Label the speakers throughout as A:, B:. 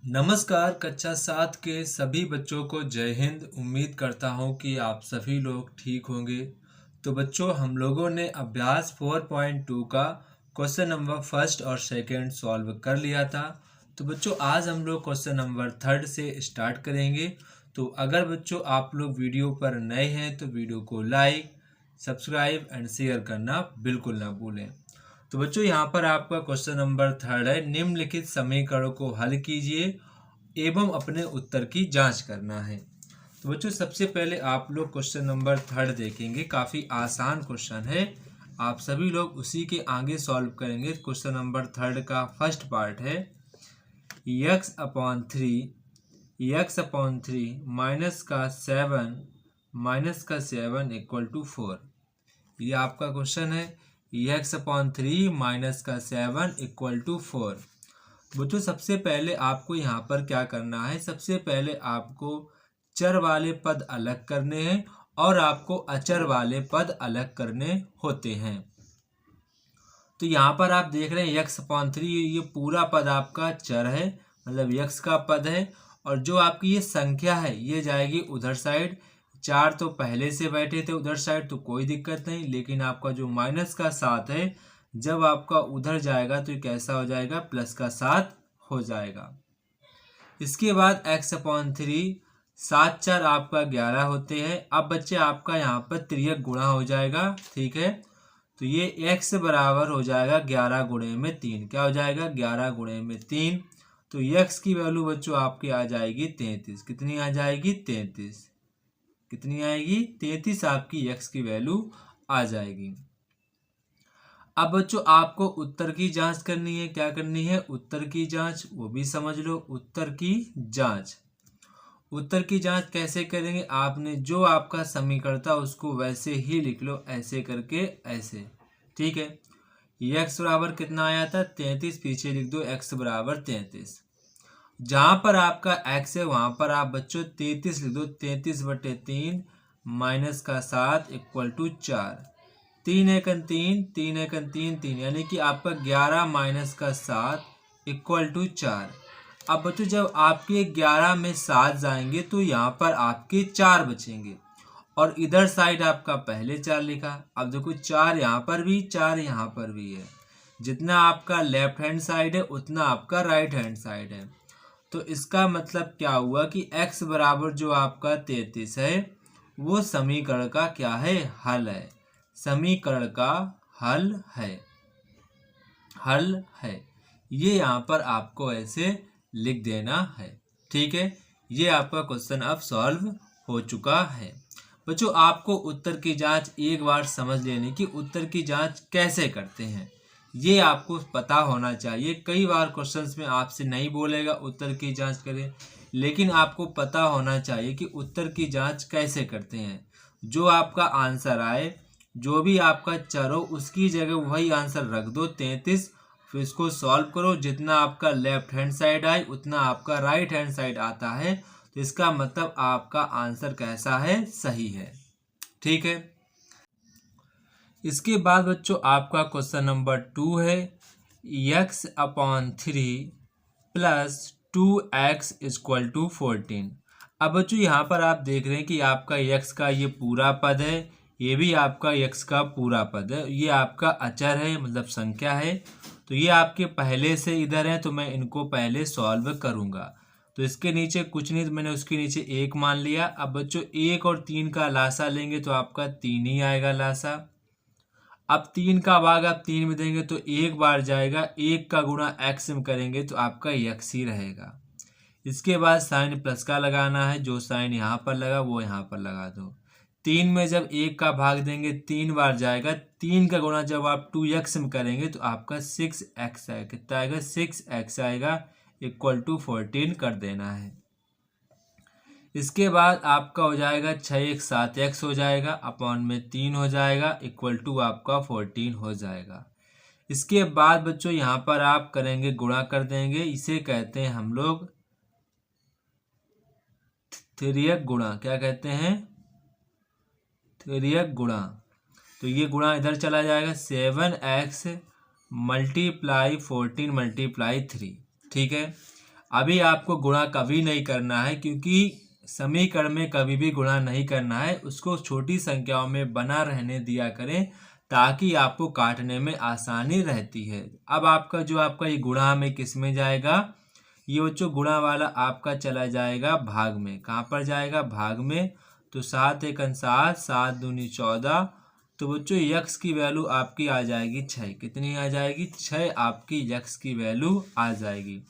A: नमस्कार कक्षा 7 के सभी बच्चों को जय हिंद। उम्मीद करता हूँ कि आप सभी लोग ठीक होंगे। तो बच्चों, हम लोगों ने अभ्यास 4.2 का क्वेश्चन नंबर फर्स्ट और सेकंड सॉल्व कर लिया था। तो बच्चों, आज हम लोग क्वेश्चन नंबर थर्ड से स्टार्ट करेंगे। तो अगर बच्चों आप लोग वीडियो पर नए हैं तो वीडियो को लाइक, सब्सक्राइब एंड शेयर करना बिल्कुल ना भूलें। तो बच्चों, यहाँ पर आपका क्वेश्चन नंबर थर्ड है, निम्नलिखित समीकरणों को हल कीजिए एवं अपने उत्तर की जांच करना है। तो बच्चों, सबसे पहले आप लोग क्वेश्चन नंबर थर्ड देखेंगे। काफ़ी आसान क्वेश्चन है, आप सभी लोग उसी के आगे सॉल्व करेंगे। क्वेश्चन नंबर थर्ड का फर्स्ट पार्ट है x/3 -7 = 4। ये आपका क्वेश्चन है, x/3 -7 = 4। बच्चों, सबसे पहले आपको यहाँ पर क्या करना है, सबसे पहले आपको चर वाले पद अलग करने हैं और आपको अचर वाले पद अलग करने होते हैं। तो यहाँ पर आप देख रहे हैं x/3, ये पूरा पद आपका चर है, मतलब x का पद है। और जो आपकी ये संख्या है ये जाएगी उधर साइड। 4 तो पहले से बैठे थे उधर साइड, तो कोई दिक्कत नहीं। लेकिन आपका जो -7 है, जब आपका उधर जाएगा तो कैसा हो जाएगा, +7 हो जाएगा। इसके बाद x/3 7×4 आपका 11 होते हैं। अब बच्चे आपका यहाँ पर तिर्यक गुणा हो जाएगा, ठीक है। तो ये x बराबर हो जाएगा 11 गुणे में 3। क्या हो जाएगा, 11 गुणे में 3। तो x की वैल्यू बच्चों आपकी आ जाएगी 33। कितनी आ जाएगी, 33। कितनी आएगी, 33 आपकी x की वैल्यू आ जाएगी। अब बच्चों आपको उत्तर की जांच करनी है। क्या करनी है, उत्तर की जांच, वो भी समझ लो। उत्तर की जांच, उत्तर की जांच कैसे करेंगे, आपने जो आपका समीकरण था उसको वैसे ही लिख लो, ऐसे करके ऐसे, ठीक है। x बराबर कितना आया था, 33। पीछे लिख दो x बराबर 33। जहां पर आपका x है वहां पर आप बच्चों 33 लिख दो। 33/3 -7 = 4। 3 × 3 3 × 3 3, यानी कि आपका 11 -7 = 4। अब बच्चों जब आपके 11 में 7 जाएंगे तो यहाँ पर आपके 4 बचेंगे और इधर साइड आपका पहले 4 लिखा। अब देखो 4 यहाँ पर भी, 4 यहाँ पर भी है। जितना आपका लेफ्ट हैंड साइड है उतना आपका राइट हैंड साइड है। तो इसका मतलब क्या हुआ कि x बराबर जो आपका 33 है वो समीकरण का क्या है, हल है। समीकरण का हल है, हल है। ये यहाँ पर आपको ऐसे लिख देना है, ठीक है। ये आपका क्वेश्चन अब सॉल्व हो चुका है। बच्चों, आपको उत्तर की जांच एक बार समझ लेने की, उत्तर की जांच कैसे करते हैं ये आपको पता होना चाहिए। कई बार क्वेश्चंस में आपसे नहीं बोलेगा उत्तर की जांच करें, लेकिन आपको पता होना चाहिए कि उत्तर की जांच कैसे करते हैं। जो आपका आंसर आए, जो भी आपका चर हो, उसकी जगह वही आंसर रख दो 33। फिर इसको सॉल्व करो, जितना आपका लेफ्ट हैंड साइड आए उतना आपका राइट हैंड साइड आता है। तो इसका मतलब आपका आंसर कैसा है, सही है, ठीक है। इसके बाद बच्चों आपका क्वेश्चन नंबर 2 है, x/3 + 2x = 14। अब बच्चों यहाँ पर आप देख रहे हैं कि आपका x का ये पूरा पद है, ये भी आपका x का पूरा पद है। ये आपका अचर है, मतलब संख्या है। तो ये आपके पहले से इधर है, तो मैं इनको पहले सॉल्व करूँगा। तो इसके नीचे कुछ नहीं, तो मैंने उसके नीचे 1 मान लिया। अब बच्चों 1 और 3 का लासा लेंगे तो आपका 3 ही आएगा लासा। अब 3 का भाग आप 3 में देंगे तो 1 बार जाएगा। 1 का गुणा x में करेंगे तो आपका x ही रहेगा। इसके बाद साइन प्लस का लगाना है, जो साइन यहाँ पर लगा वो यहाँ पर लगा दो। 3 में जब 1 का भाग देंगे 3 बार जाएगा। 3 का गुणा जब आप 2x में करेंगे तो आपका 6x आएगा। कितना आएगा, 6x आएगा, = 14 कर देना है। इसके बाद आपका हो जाएगा 6 × 7x हो जाएगा, अपॉन में 3 हो जाएगा, = आपका 14 हो जाएगा। इसके बाद बच्चों यहाँ पर आप करेंगे गुणा कर देंगे, इसे कहते हैं हम लोग तिर्यक गुणा। क्या कहते हैं, तिर्यक गुणा। तो ये गुणा इधर चला जाएगा, 7x × 14 × 3, ठीक है। अभी आपको गुणा कभी नहीं करना है, क्योंकि समीकरण में कभी भी गुणा नहीं करना है, उसको छोटी संख्याओं में बना रहने दिया करें ताकि आपको काटने में आसानी रहती है। अब आपका ये गुणा में किस में जाएगा, ये बच्चों गुणा वाला आपका चला जाएगा भाग में। कहाँ पर जाएगा, भाग में। तो 7 एकन 7, 7 दूनी 14। तो बच्चों यक्स की वैल्यू आपकी आ जाएगी 6। कितनी आ जाएगी, 6 आपकी यक्स की वैल्यू आ जाएगी।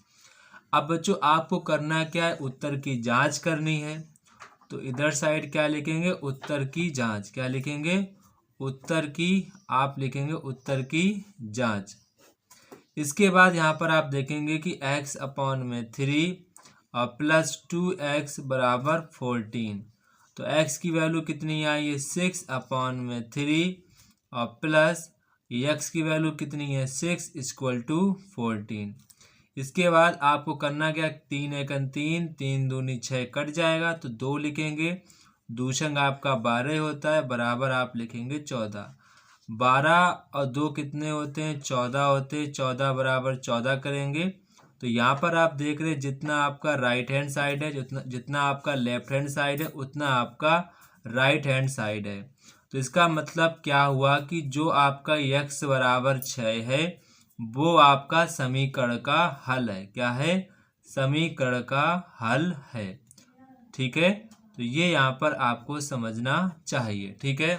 A: अब बच्चों आपको करना क्या है, उत्तर की जांच करनी है। तो इधर साइड क्या लिखेंगे, उत्तर की जांच। क्या लिखेंगे, उत्तर की, आप लिखेंगे उत्तर की जांच। इसके बाद यहाँ पर आप देखेंगे कि x अपॉन में 3 और प्लस 2x बराबर 14। तो x की वैल्यू कितनी आई है, 6 अपॉन में 3 और प्लस x की वैल्यू कितनी है, 6 इक्वल टू 14। इसके बाद आपको करना क्या, 3 एकन 3, 3 दूनी 6 कट जाएगा तो 2 लिखेंगे। दूशंग आपका 12 होता है, बराबर आप लिखेंगे 14। 12 और 2 कितने होते हैं, 14 होते हैं। 14 बराबर 14 करेंगे। तो यहाँ पर आप देख रहे हैं जितना आपका राइट हैंड साइड है, जितना आपका लेफ्ट हैंड साइड है, उतना आपका राइट हैंड साइड है। तो इसका मतलब क्या हुआ कि जो आपका x बराबर 6 है वो आपका समीकरण का हल है। क्या है, समीकरण का हल है। ठीक है, तो ये यहाँ पर आपको समझना चाहिए। ठीक है,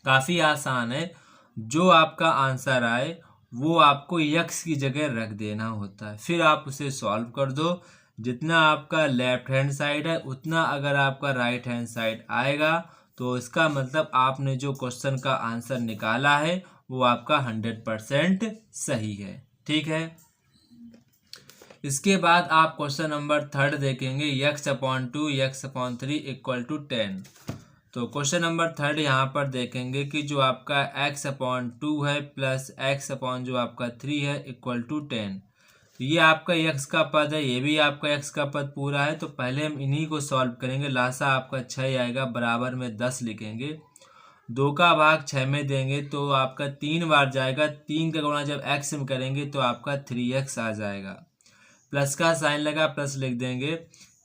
A: काफ़ी आसान है। जो आपका आंसर आए वो आपको यक्स की जगह रख देना होता है, फिर आप उसे सॉल्व कर दो। जितना आपका लेफ्ट हैंड साइड है उतना अगर आपका राइट हैंड साइड आएगा तो इसका मतलब आपने जो क्वेश्चन का आंसर निकाला है वो आपका 100% सही है। ठीक है, इसके बाद आप क्वेश्चन नंबर 3 देखेंगे, x upon 2 x upon 3 equal to 10। तो क्वेश्चन नंबर 3 यहाँ पर देखेंगे कि जो आपका x अपॉन 2 है प्लस x अपॉन जो आपका 3 है इक्वल टू 10। तो ये आपका x का पद है, ये भी आपका x का पद पूरा है। तो पहले हम इन्हीं को सॉल्व करेंगे। लासा आपका 6 आएगा, बराबर में 10 लिखेंगे। 2 का भाग 6 में देंगे तो आपका 3 बार जाएगा। 3 का गुणा जब x में करेंगे तो आपका 3x आ जाएगा। प्लस का साइन लगा, प्लस लिख देंगे।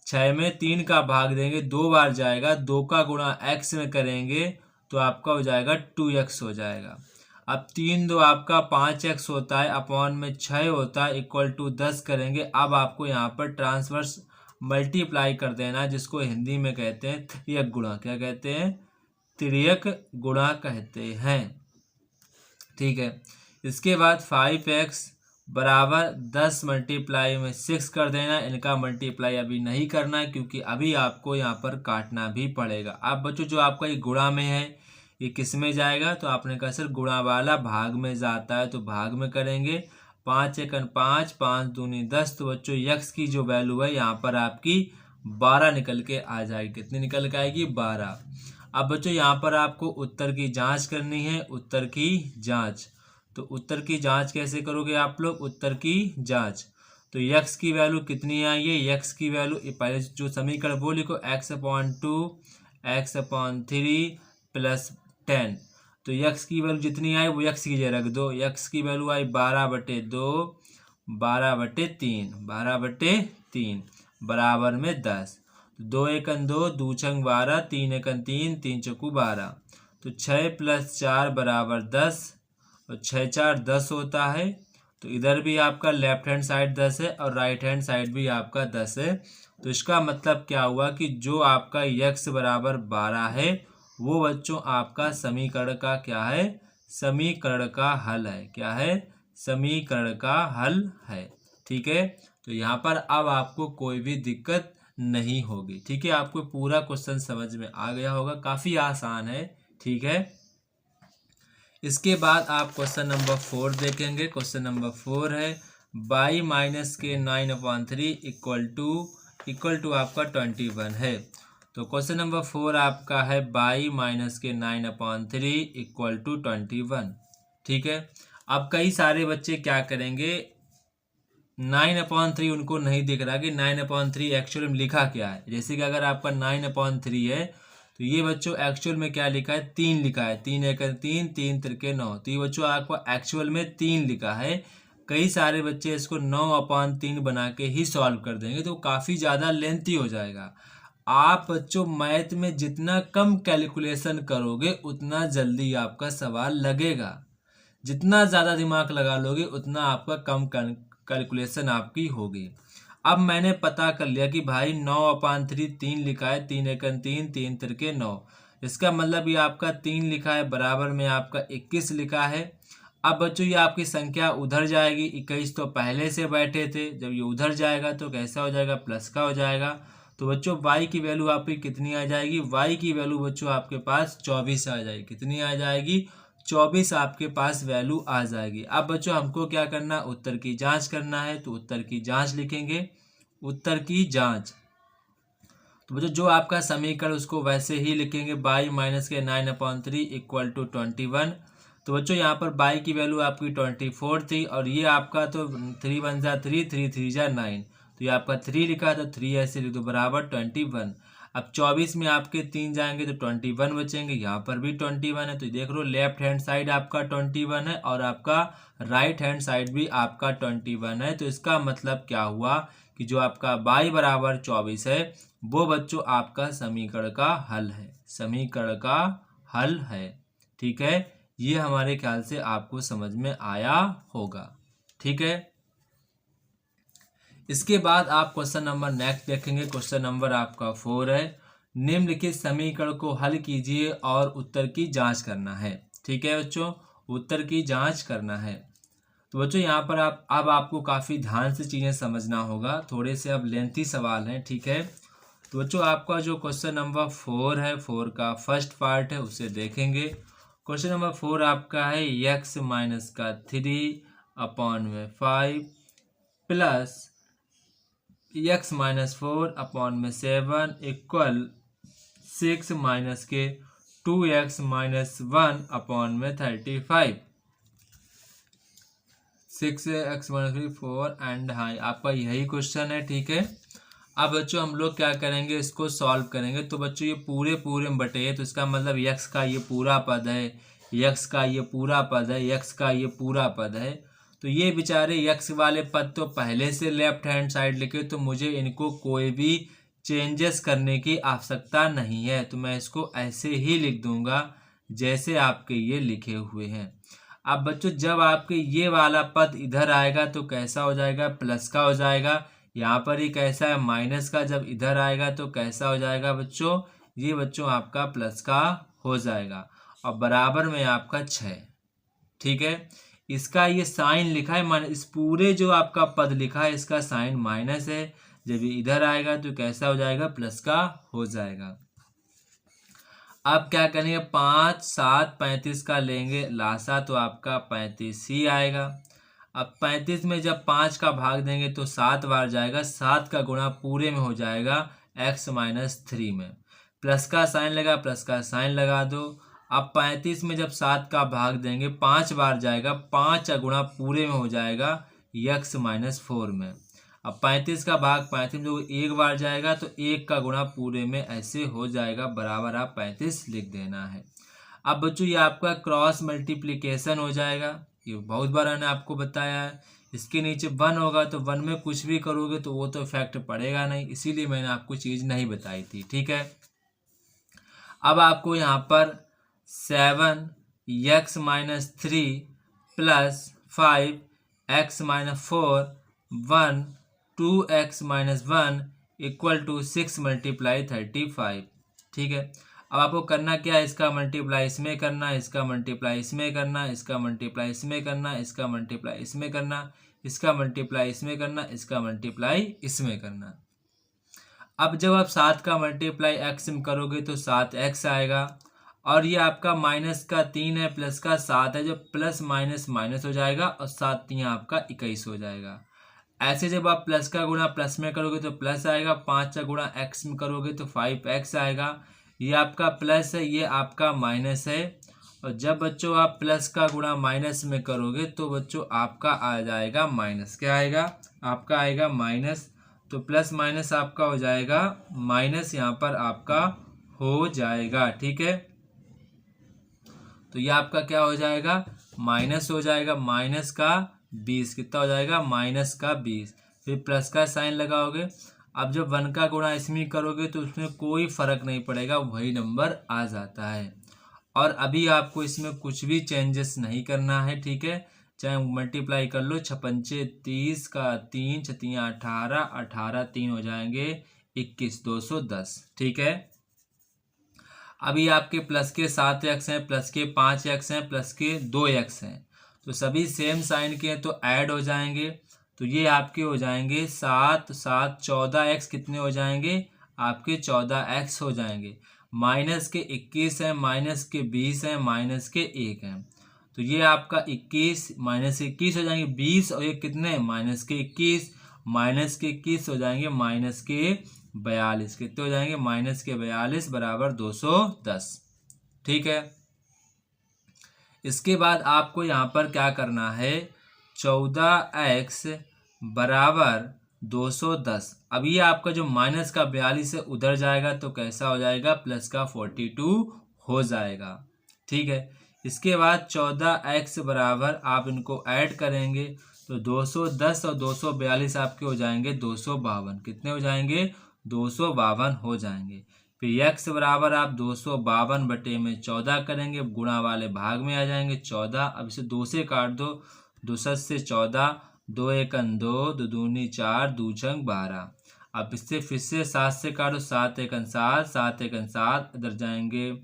A: 6 में 3 का भाग देंगे, 2 बार जाएगा। 2 का गुणा x में करेंगे तो आपका हो जाएगा 2x हो जाएगा। अब 3 2 आपका 5x होता है, अपॉन में 6 होता है, इक्वल टू 10 करेंगे। अब आपको यहाँ पर ट्रांसवर्स मल्टीप्लाई कर देना, जिसको हिंदी में कहते हैं त्रियक गुणा। क्या कहते हैं, त्रियक गुणा कहते हैं। ठीक है, इसके बाद 5x बराबर 10 मल्टीप्लाई में 6 कर देना। इनका मल्टीप्लाई अभी नहीं करना है क्योंकि अभी आपको यहाँ पर काटना भी पड़ेगा। अब बच्चों जो आपका ये गुणा में है ये किस में जाएगा, तो आपने कहा सर गुणा वाला भाग में जाता है, तो भाग में करेंगे। 5 एकन 5, 5 दूनी 10। तो बच्चों यक्स की जो वैल्यू है यहाँ पर आपकी 12 निकल के आ जाएगी। कितनी निकल के आएगी, 12। अब बच्चों यहाँ पर आपको उत्तर की जांच करनी है, उत्तर की जांच। तो उत्तर की जांच कैसे करोगे आप लोग, उत्तर की जांच। तो यक्स की वैल्यू कितनी आई है, यक्स की वैल्यू पहले जो समीकरण वो लिखो, x upon 2 x upon 3 plus 10। तो यक्स की वैल्यू जितनी आई वो यक्स की जगह रख दो। यक्स की वैल्यू आई 12/2, 12/3, 12/3 बराबर में 10। 2 एकन 2, 2 छंग 12, 3 एकन 3, 3 चौकू 12। तो 6 प्लस 4 बराबर 10 और 6 4 10 होता है। तो इधर भी आपका लेफ्ट हैंड साइड 10 है और राइट हैंड साइड भी आपका 10 है। तो इसका मतलब क्या हुआ कि जो आपका यक्स बराबर 12 है वो बच्चों आपका समीकरण का क्या है, समीकरण का हल है। क्या है, समीकरण का हल है। ठीक है, तो यहाँ पर अब आपको कोई भी दिक्कत नहीं होगी। ठीक है, आपको पूरा क्वेश्चन समझ में आ गया होगा, काफ़ी आसान है। ठीक है, इसके बाद आप क्वेश्चन नंबर 4 देखेंगे। क्वेश्चन नंबर 4 है y माइनस के 9/3 इक्वल टू आपका 21 है। तो क्वेश्चन नंबर 4 आपका है y माइनस के 9/3 इक्वल टू 21। ठीक है, अब कई सारे बच्चे क्या करेंगे, 9/3 उनको नहीं दिख रहा कि 9/3 एक्चुअल में लिखा क्या है। जैसे कि अगर आपका 9/3 है तो ये बच्चों एक्चुअल में क्या लिखा है, 3 लिखा है। 3 एकन 3, 3 तिरके 9। तो ये बच्चों आपको एक्चुअल में 3 लिखा है। कई सारे बच्चे इसको 9/3 बना के ही सॉल्व कर देंगे, तो काफ़ी ज़्यादा लेंथी हो जाएगा। आप बच्चों मैथ में जितना कम कैलकुलेशन करोगे उतना जल्दी आपका सवाल लगेगा। जितना ज़्यादा दिमाग लगा लोगे उतना आपका कम कैलकुलेशन आपकी होगी। अब मैंने पता कर लिया कि भाई 9/3 3 लिखा है, 3 एकम 3, 3 तिरके 9। इसका मतलब ये आपका 3 लिखा है, बराबर में आपका 21 लिखा है। अब बच्चों ये आपकी संख्या उधर जाएगी, 21 तो पहले से बैठे थे, जब ये उधर जाएगा तो कैसा हो जाएगा, प्लस का हो जाएगा। तो बच्चों y की वैल्यू आपकी कितनी आ जाएगी, y की वैल्यू बच्चों आपके पास 24 आ जाएगी। कितनी आ जाएगी, 24 आपके पास वैल्यू आ जाएगी। अब बच्चों हमको क्या करना, उत्तर की जांच करना है, तो उत्तर की जांच लिखेंगे, उत्तर की जांच। तो बच्चों जो आपका समीकरण उसको वैसे ही लिखेंगे, y माइनस के 9/3 इक्वल टू 21। तो बच्चों यहाँ पर y की वैल्यू आपकी 24 थी, और ये आपका तो 3 1 जा 3, 3 3 जा 9, तो ये आपका 3 लिखा था, 3 ऐसे लिख दो, बराबर 21। अब 24 में आपके 3 जाएंगे तो 21 बचेंगे, यहाँ पर भी 21 है। तो देख लो लेफ्ट हैंड साइड आपका 21 है और आपका राइट हैंड साइड भी आपका 21 है। तो इसका मतलब क्या हुआ कि जो आपका y बराबर 24 है वो बच्चों आपका समीकरण का हल है, समीकरण का हल है। ठीक है, ये हमारे ख्याल से आपको समझ में आया होगा। ठीक है, इसके बाद आप क्वेश्चन नंबर नेक्स्ट देखेंगे। क्वेश्चन नंबर आपका 4 है, निम्नलिखित समीकरण को हल कीजिए और उत्तर की जांच करना है। ठीक है बच्चों, उत्तर की जांच करना है। तो बच्चों यहाँ पर अब आपको काफ़ी ध्यान से चीज़ें समझना होगा, थोड़े से अब लेंथी सवाल हैं। ठीक है, तो बच्चों आपका जो क्वेश्चन नंबर 4 है, 4 का फर्स्ट पार्ट है, उसे देखेंगे। क्वेश्चन नंबर 4 आपका है x माइनस का 3/5 plus x minus 4/7 equal 6 minus के 2x minus 1/35। 6x minus 4 and हाँ आपका यही क्वेश्चन है। ठीक है, अब बच्चों हम लोग क्या करेंगे, इसको सॉल्व करेंगे। तो बच्चों ये पूरे में बटे, तो इसका मतलब x का ये पूरा पद है, x का ये पूरा पद है, x का ये पूरा पद है। तो ये बेचारे x वाले पद तो पहले से लेफ्ट हैंड साइड लिखे, तो मुझे इनको कोई भी चेंजेस करने की आवश्यकता नहीं है। तो मैं इसको ऐसे ही लिख दूंगा जैसे आपके ये लिखे हुए हैं। अब बच्चों जब आपके ये वाला पद इधर आएगा तो कैसा हो जाएगा, प्लस का हो जाएगा। यहाँ पर ही कैसा है, माइनस का। जब इधर आएगा तो कैसा हो जाएगा बच्चों, ये बच्चों आपका प्लस का हो जाएगा, और बराबर में आपका 6। ठीक है, इसका ये साइन लिखा है माइनस, इस पूरे जो आपका पद लिखा है इसका साइन माइनस है। जब ये इधर आएगा तो कैसा हो जाएगा, प्लस का हो जाएगा। अब क्या करेंगे, 5 7 35 का लेंगे लासा, तो आपका 35 ही आएगा। अब 35 में जब 5 का भाग देंगे तो 7 बार जाएगा, 7 का गुणा पूरे में हो जाएगा x माइनस 3 में। प्लस का साइन लगा, प्लस का साइन लगा दो। अब 35 में जब 7 का भाग देंगे 5 बार जाएगा, 5 का गुणा पूरे में हो जाएगा x माइनस 4 में। अब 35 का भाग 35 में जो एक बार जाएगा तो 1 का गुणा पूरे में, ऐसे हो जाएगा, बराबर आप 35 लिख देना है। अब बच्चों ये आपका क्रॉस मल्टीप्लिकेशन हो जाएगा, ये बहुत बार मैंने आपको बताया है। इसके नीचे 1 होगा तो 1 में कुछ भी करोगे तो वो तो इफेक्ट पड़ेगा नहीं, इसीलिए मैंने आपको चीज़ नहीं बताई थी। ठीक है, अब आपको यहाँ पर 7x minus 3 plus 5x minus 4 1 2x minus 1 equal to 6 multiply 35। ठीक है, अब आपको करना क्या है, इसका मल्टीप्लाई इसमें करना, इसका मल्टीप्लाई इसमें करना, इसका मल्टीप्लाई इसमें करना, इसका मल्टीप्लाई इसमें करना, इसका मल्टीप्लाई इसमें करना, इसका मल्टीप्लाई इसमें करना। अब जब आप 7 का मल्टीप्लाई x में करोगे तो 7x आएगा, और ये आपका माइनस का 3 है, प्लस का 7 है, जब प्लस माइनस माइनस हो जाएगा और 7 3 आपका 21 हो जाएगा। ऐसे जब आप प्लस का गुणा प्लस में करोगे तो प्लस आएगा, 5 का गुणा x में करोगे तो 5x आएगा। ये आपका प्लस है, ये आपका माइनस है, और जब बच्चों आप प्लस का गुणा माइनस में करोगे तो बच्चों आपका आ जाएगा माइनस। क्या आएगा, आपका आएगा माइनस। तो प्लस माइनस आपका हो जाएगा माइनस, यहाँ पर आपका हो जाएगा। ठीक है, तो ये आपका क्या हो जाएगा, माइनस हो जाएगा, माइनस का 20, कितना हो जाएगा -20, फिर प्लस का साइन लगाओगे। अब जब 1 का गुणा इसमें करोगे तो उसमें कोई फर्क नहीं पड़ेगा, वही नंबर आ जाता है। और अभी आपको इसमें कुछ भी चेंजेस नहीं करना है, ठीक है। चाहे मल्टीप्लाई कर लो, 6 पंचे 30 का 3, 6 18, 18 3 हो जाएंगे 21, 210, ठीक है। अभी आपके प्लस के 7x हैं, प्लस के 5x हैं, प्लस के 2x हैं, तो सभी सेम साइन के हैं तो ऐड हो जाएंगे। तो ये आपके हो जाएंगे 7 7 14x, कितने हो जाएंगे आपके 14x हो जाएंगे। माइनस के 21 हैं, माइनस के 20 हैं, माइनस के 1 हैं, तो ये आपका 21 माइनस 21 हो जाएंगे 20, और ये कितने माइनस के 21, माइनस के 21 हो जाएंगे माइनस के 42, कितने हो जाएंगे माइनस के 42 बराबर 210, ठीक है। इसके बाद आपको यहाँ पर क्या करना है, 14x बराबर 210। अब ये आपका जो माइनस का 42 है उधर जाएगा तो कैसा हो जाएगा, प्लस का 42 हो जाएगा, ठीक है। इसके बाद 14x बराबर आप इनको ऐड करेंगे तो 210 और 242 आपके हो जाएंगे 252, कितने हो जाएंगे 252 हो जाएंगे। फिर x बराबर आप 252 बटे में 14 करेंगे, गुणा वाले भाग में आ जाएंगे 14। अब इसे 2 से काट दो, 2 से 14, 2 एकन 2, 2 दूनी 4, 2 छंग 12। अब इससे फिर से 7 से काटो, 7 एकन 7, 7 एकन 7, इधर जाएंगे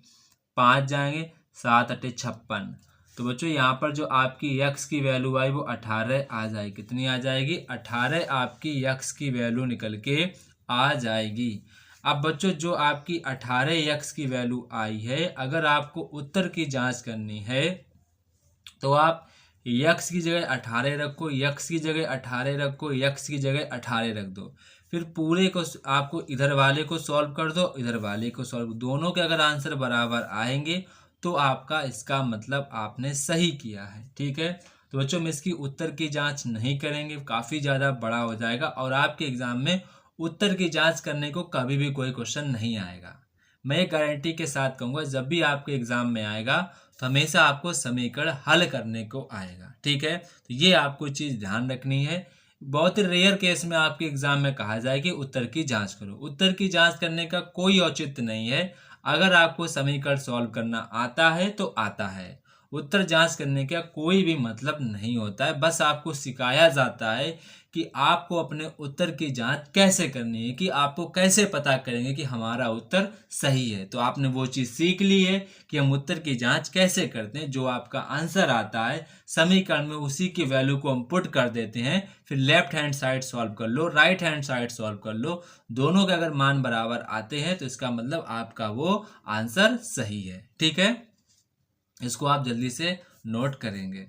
A: 5 जाएंगे, 7 अट्ठे 56। तो बच्चों यहाँ पर जो आपकी x की वैल्यू आई वो 18 आ जाएगी, कितनी आ जाएगी 18 आपकी x की वैल्यू निकल के आ जाएगी। अब बच्चों जो आपकी 18x की वैल्यू आई है, अगर आपको उत्तर की जांच करनी है तो आप x की जगह 18 रखो, x की जगह 18 रखो, x की जगह 18 रख दो। फिर पूरे को आपको इधर वाले को सॉल्व कर दो, इधर वाले को सॉल्व, दोनों के अगर आंसर बराबर आएंगे तो आपका इसका मतलब आपने सही किया है, ठीक है। तो बच्चों हम इसकी उत्तर की जांच नहीं करेंगे, काफ़ी ज़्यादा बड़ा हो जाएगा और आपके एग्ज़ाम में उत्तर की जांच करने को कभी भी कोई क्वेश्चन नहीं आएगा। मैं एक गारंटी के साथ कहूँगा, जब भी आपके एग्ज़ाम में आएगा तो हमेशा आपको समीकरण हल करने को आएगा, ठीक है। तो ये आपको चीज़ ध्यान रखनी है। बहुत ही रेयर केस में आपके एग्ज़ाम में कहा जाए कि उत्तर की जांच करो, उत्तर की जांच करने का कोई औचित्य नहीं है। अगर आपको समीकरण सॉल्व करना आता है तो आता है, उत्तर जांच करने का कोई भी मतलब नहीं होता है। बस आपको सिखाया जाता है कि आपको अपने उत्तर की जांच कैसे करनी है, कि आपको कैसे पता करेंगे कि हमारा उत्तर सही है। तो आपने वो चीज़ सीख ली है कि हम उत्तर की जांच कैसे करते हैं। जो आपका आंसर आता है समीकरण में उसी की वैल्यू को हम पुट कर देते हैं, फिर लेफ्ट हैंड साइड सॉल्व कर लो, राइट हैंड साइड सॉल्व कर लो, दोनों के अगर मान बराबर आते हैं तो इसका मतलब आपका वो आंसर सही है, ठीक है। इसको आप जल्दी से नोट करेंगे।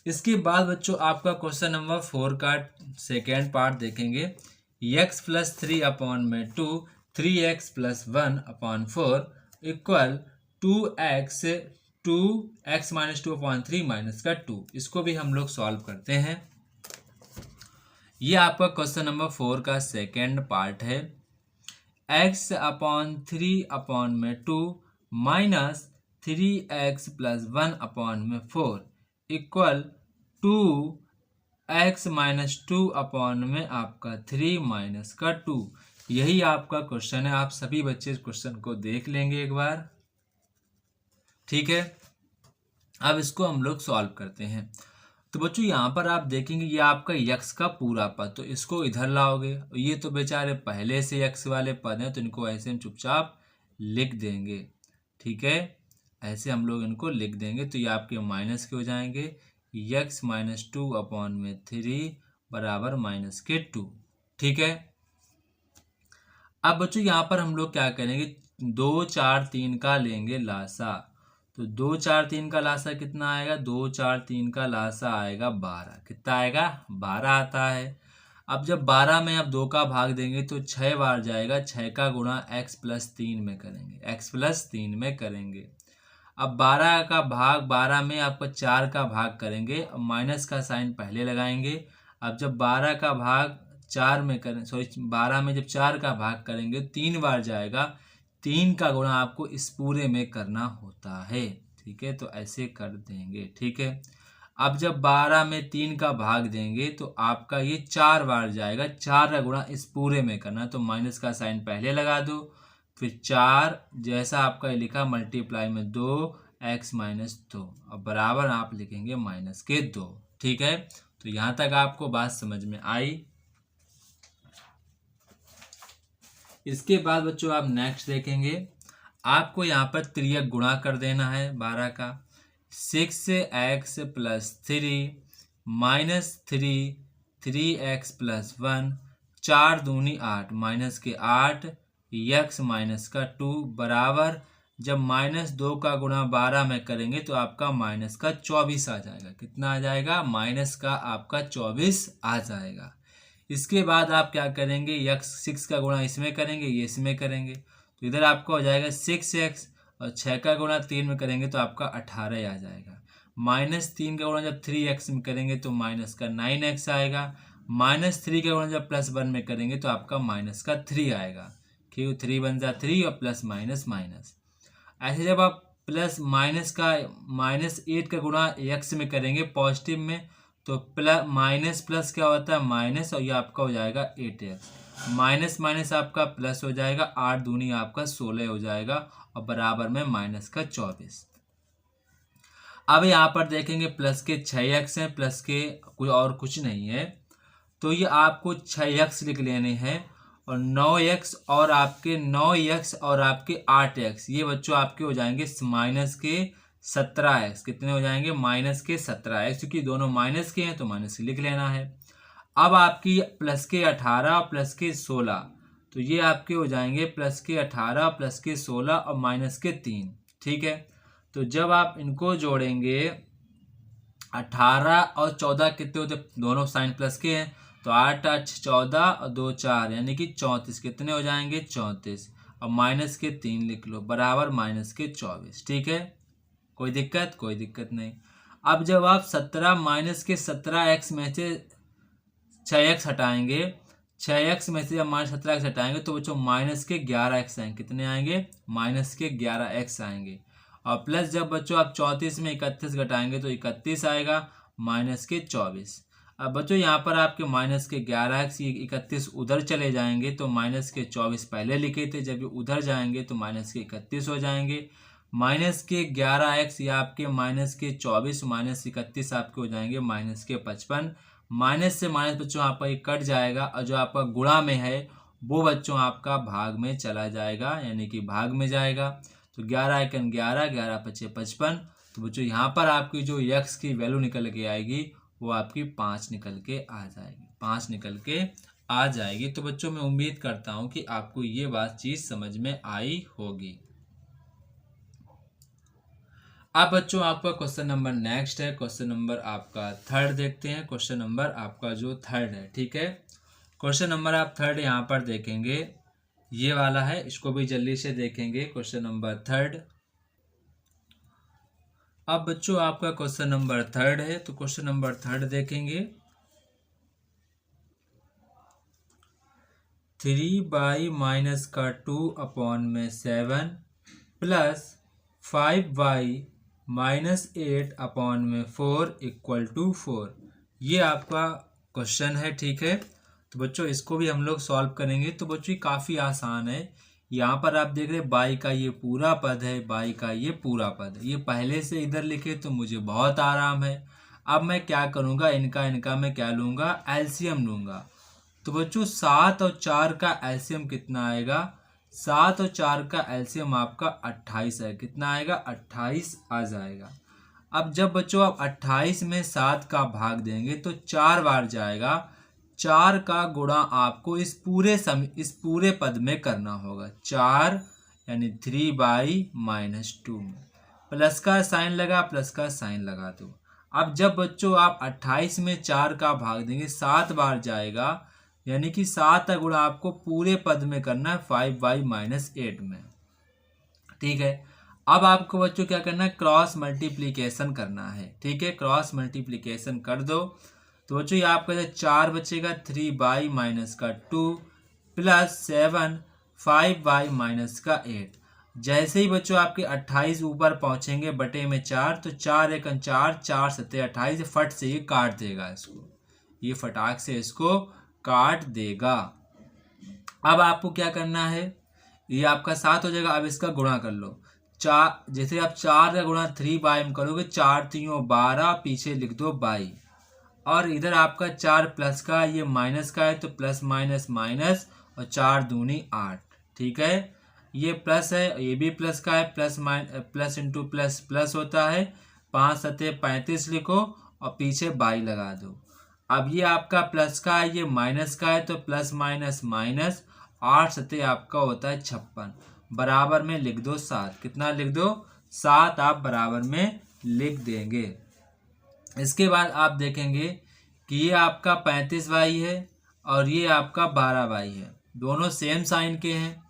A: इसके बाद बच्चों आपका क्वेश्चन नंबर 4 का सेकेंड पार्ट देखेंगे। x प्लस 3 अपॉन में 2, 3x plus 1 upon 4 equal 2x minus 2 upon 3 minus का 2। इसको भी हम लोग सॉल्व करते हैं। ये आपका क्वेश्चन नंबर 4 का सेकेंड पार्ट है। x अपॉन 3 अपॉन में 2 माइनस 3x प्लस 1 अपॉन में 4 इक्वल 2x माइनस 2 अपॉन में आपका 3 माइनस का 2। यही आपका क्वेश्चन है। आप सभी बच्चे इस क्वेश्चन को देख लेंगे एक बार, ठीक है। अब इसको हम लोग सॉल्व करते हैं। तो बच्चों यहाँ पर आप देखेंगे ये आपका x का पूरा पद, तो इसको इधर लाओगे। ये तो बेचारे पहले से x वाले पद हैं तो इनको ऐसे हम चुपचाप लिख देंगे, ठीक है। ऐसे हम लोग इनको लिख देंगे तो ये आपके माइनस के हो जाएंगे। x माइनस 2 अपॉन में 3 बराबर माइनस के 2, ठीक है। अब बच्चों यहाँ पर हम लोग क्या करेंगे, 2 4 3 का लेंगे लासा। तो 2 4 3 का लासा कितना आएगा, 2 4 3 का लासा आएगा 12। कितना आएगा 12 आता है। अब जब 12 में आप 2 का भाग देंगे तो 6 बार जाएगा, 6 का गुणा x प्लस 3 में करेंगे, x प्लस 3 में करेंगे। अब 12 का भाग 12 में आपका 4 का भाग करेंगे, अब माइनस का साइन पहले लगाएंगे। अब जब 12 का भाग 4 में करें, सॉरी 12 में जब 4 का भाग करेंगे 3 बार जाएगा, 3 का गुणा आपको इस पूरे में करना होता है। ठीक है, तो ऐसे कर देंगे। ठीक है, अब जब 12 में 3 का भाग देंगे तो आपका ये 4 बार जाएगा, 4 का गुणा इस पूरे में करना, तो माइनस का साइन पहले लगा दो, फिर 4 जैसा आपका लिखा मल्टीप्लाई में 2x माइनस 2, अब बराबर आप लिखेंगे माइनस के 2। ठीक है, तो यहाँ तक आपको बात समझ में आई। इसके बाद बच्चों आप नेक्स्ट देखेंगे, आपको यहाँ पर त्रियक गुणा कर देना है 12 का। 6x plus 3 minus 3x plus 1, 4 दूनी 8 माइनस के 8 x माइनस का 2 बराबर, जब -2 का गुणा 12 में करेंगे तो आपका माइनस का 24 आ जाएगा। कितना आ जाएगा? माइनस का आपका 24 आ जाएगा। इसके बाद आप क्या करेंगे, x 6 का गुणा इसमें करेंगे, ये इसमें करेंगे, तो इधर आपका हो जाएगा 6x, और 6 का गुणा 3 में करेंगे तो आपका 18 आ जाएगा। -3 का गुणा जब 3x में करेंगे तो माइनस का 9x आएगा। -3 का गुणा जब +1 में करेंगे तो आपका माइनस का 3 आएगा, क्यों 3 बन जा 3 और प्लस माइनस माइनस। ऐसे जब आप प्लस माइनस का -8 का गुणा x में करेंगे पॉजिटिव में, तो प्लस माइनस प्लस क्या होता है माइनस, और ये आपका हो जाएगा 8x। माइनस माइनस आपका प्लस हो जाएगा, 8 दूनी आपका 16 हो जाएगा, और बराबर में माइनस का 24। अब यहाँ पर देखेंगे प्लस के 6x हैं, प्लस के कोई और कुछ नहीं है, तो ये आपको 6x लिख लेने हैं, और 9x और आपके 9x और आपके 8x, ये बच्चों आपके हो जाएंगे माइनस के 17x। कितने हो जाएंगे? माइनस के 17x, क्योंकि दोनों माइनस के हैं तो माइनस लिख लेना है। अब आपकी प्लस के 18 और प्लस के 16, तो ये आपके हो जाएंगे प्लस के 18 प्लस के 16 और माइनस के 3। ठीक है, तो जब आप इनको जोड़ेंगे 18 और 14 कितने होते? दोनों साइन प्लस के हैं, तो 8 8 14 और 2 4 यानी कि 34। कितने हो जाएंगे? 34, और माइनस के 3 लिख लो, बराबर माइनस के 24। ठीक है, कोई दिक्कत? कोई दिक्कत नहीं। अब जब आप 17 माइनस के 17x में से 6x हटाएंगे, 6x में से जब -17x हटाएंगे तो बच्चों माइनस के 11x आएंगे। कितने आएंगे? माइनस के 11x आएंगे। और प्लस जब बच्चों आप 34 में 31 घटाएंगे तो 31 आएगा, माइनस के 24। अब बच्चों यहाँ पर आपके माइनस के 11x, ये 31 उधर चले जाएंगे तो माइनस के 24 पहले लिखे थे, जब ये उधर जाएंगे तो माइनस के 31 हो जाएंगे। माइनस के 11x या आपके माइनस के 24 माइनस 31 आपके हो जाएंगे माइनस के 55। माइनस से माइनस बच्चों आपका ये कट जाएगा, और जो आपका गुणा में है वो बच्चों आपका भाग में चला जाएगा, यानी कि भाग में जाएगा। तो 11 एकन 11, 11 पचे 55। तो बच्चों यहाँ पर आपकी जो x की वैल्यू निकल के आएगी वो आपकी 5 निकल के आ जाएगी, 5 निकल के आ जाएगी। तो बच्चों मैं उम्मीद करता हूँ कि आपको ये बात चीज़ समझ में आई होगी। अब बच्चों आपका क्वेश्चन नंबर नेक्स्ट है, क्वेश्चन नंबर आपका 3rd देखते हैं। क्वेश्चन नंबर आपका जो 3rd है, ठीक है, क्वेश्चन नंबर आप 3rd यहाँ पर देखेंगे, ये वाला है, इसको भी जल्दी से देखेंगे। Question number 3rd। अब बच्चों आपका क्वेश्चन नंबर 3rd है, तो क्वेश्चन नंबर 3rd देखेंगे। 3y माइनस का 2/7 plus 5y minus 8/4 equal to 4, ये आपका क्वेश्चन है। ठीक है, तो बच्चों इसको भी हम लोग सॉल्व करेंगे। तो बच्चों काफ़ी आसान है। यहाँ पर आप देख रहे हैं बाई का ये पूरा पद है, बाई का ये पूरा पद है, ये पहले से इधर लिखे तो मुझे बहुत आराम है। अब मैं क्या करूँगा, इनका मैं क्या लूँगा, एलसीएम लूँगा। तो बच्चों 7 और 4 का एलसीएम कितना आएगा? 7 और 4 का एलसीएम आपका 28 है। कितना आएगा? 28 आ जाएगा। अब जब बच्चों आप 28 में 7 का भाग देंगे तो 4 बार जाएगा, 4 का गुणा आपको इस पूरे पद में करना होगा। 4 यानी 3/-2 में प्लस का साइन लगा, प्लस का साइन लगा दो। अब जब बच्चों आप 28 में 4 का भाग देंगे 7 बार जाएगा, यानी कि 7 का गुणा आपको पूरे पद में करना है 5/-8 में। ठीक है, अब आपको बच्चों क्या करना है, क्रॉस मल्टीप्लिकेशन करना है। ठीक है, क्रॉस मल्टीप्लिकेशन कर दो। तो बच्चों ये आपका 4 बचेगा, 3/-2 प्लस 7 5/-8। जैसे ही बच्चों आपके 28 ऊपर पहुंचेंगे बटे में 4, तो 4 एकम 4, 4 सत्ते 28, फट से ये काट देगा इसको, ये फटाक से इसको काट देगा। अब आपको क्या करना है, ये आपका 7 हो जाएगा। अब इसका गुणा कर लो, चार, जैसे आप 4 का गुणा 3 बाई में करोगे, 4 3 12, पीछे लिख दो बाई, और इधर आपका 4 प्लस का, ये माइनस का है तो प्लस माइनस माइनस, और 4 दूनी 8, ठीक है। ये प्लस है, ये भी प्लस का है, प्लस इंटू प्लस प्लस होता है। 5 सत्ते 35 लिखो और पीछे बाई लगा दो। अब ये आपका प्लस का है, ये माइनस का है तो प्लस माइनस माइनस, 8 सत्ते आपका होता है 56, बराबर में लिख दो 7। कितना लिख दो, 7 आप बराबर में लिख देंगे। इसके बाद आप देखेंगे कि ये आपका 35y है और ये आपका 12y है, दोनों सेम साइन के हैं,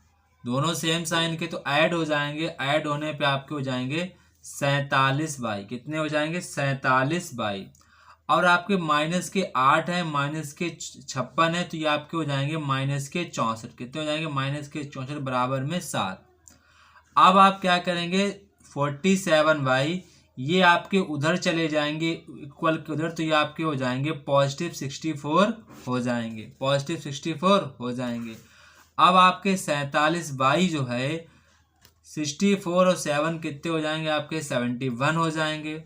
A: दोनों सेम साइन के, तो ऐड हो जाएंगे। ऐड होने पे आपके हो जाएंगे 47y। कितने हो जाएंगे, 47y। और आपके माइनस के 8 है, माइनस के 56 है, तो ये आपके हो जाएंगे माइनस के 64। कितने हो जाएंगे, माइनस के 64 बराबर में 7। अब आप क्या करेंगे, 47y ये आपके उधर चले जाएंगे इक्वल के उधर, तो ये आपके हो जाएंगे पॉजिटिव 64 हो जाएंगे, पॉजिटिव 64 हो जाएंगे। अब आपके 47y जो है 64 और 7 कितने हो जाएंगे, आपके 71 हो जाएंगे।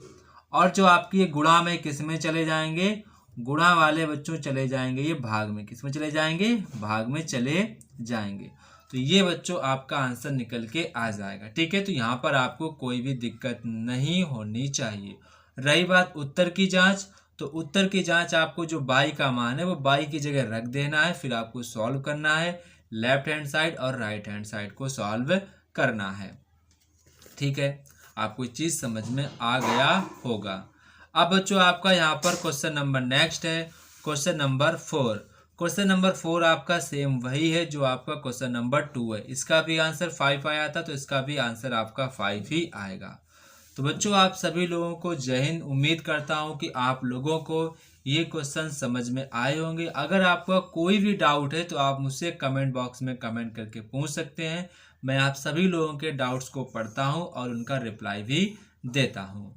A: और जो आपकी ये गुणा में किस में चले जाएंगे, गुणा वाले बच्चों चले जाएंगे ये भाग में, किस में चले जाएंगे, भाग में चले जाएंगे। तो ये बच्चों आपका आंसर निकल के आ जाएगा, ठीक है। तो यहाँ पर आपको कोई भी दिक्कत नहीं होनी चाहिए। रही बात उत्तर की जांच, तो उत्तर की जांच आपको जो बाई का मान है वो बाई की जगह रख देना है, फिर आपको सॉल्व करना है, लेफ्ट हैंड साइड और राइट हैंड साइड को सॉल्व करना है, ठीक है। आपको चीज़ समझ में आ गया होगा। अब बच्चों आपका यहाँ पर क्वेश्चन नंबर नेक्स्ट है, क्वेश्चन नंबर 4। क्वेश्चन नंबर 4 आपका सेम वही है जो आपका क्वेश्चन नंबर 2 है। इसका भी आंसर 5 आया था, तो इसका भी आंसर आपका 5 ही आएगा। तो बच्चों आप सभी लोगों को जय हिंद। उम्मीद करता हूँ कि आप लोगों को ये क्वेश्चन समझ में आए होंगे। अगर आपका कोई भी डाउट है तो आप मुझसे कमेंट बॉक्स में कमेंट करके पूछ सकते हैं। मैं आप सभी लोगों के डाउट्स को पढ़ता हूँ और उनका रिप्लाई भी देता हूँ।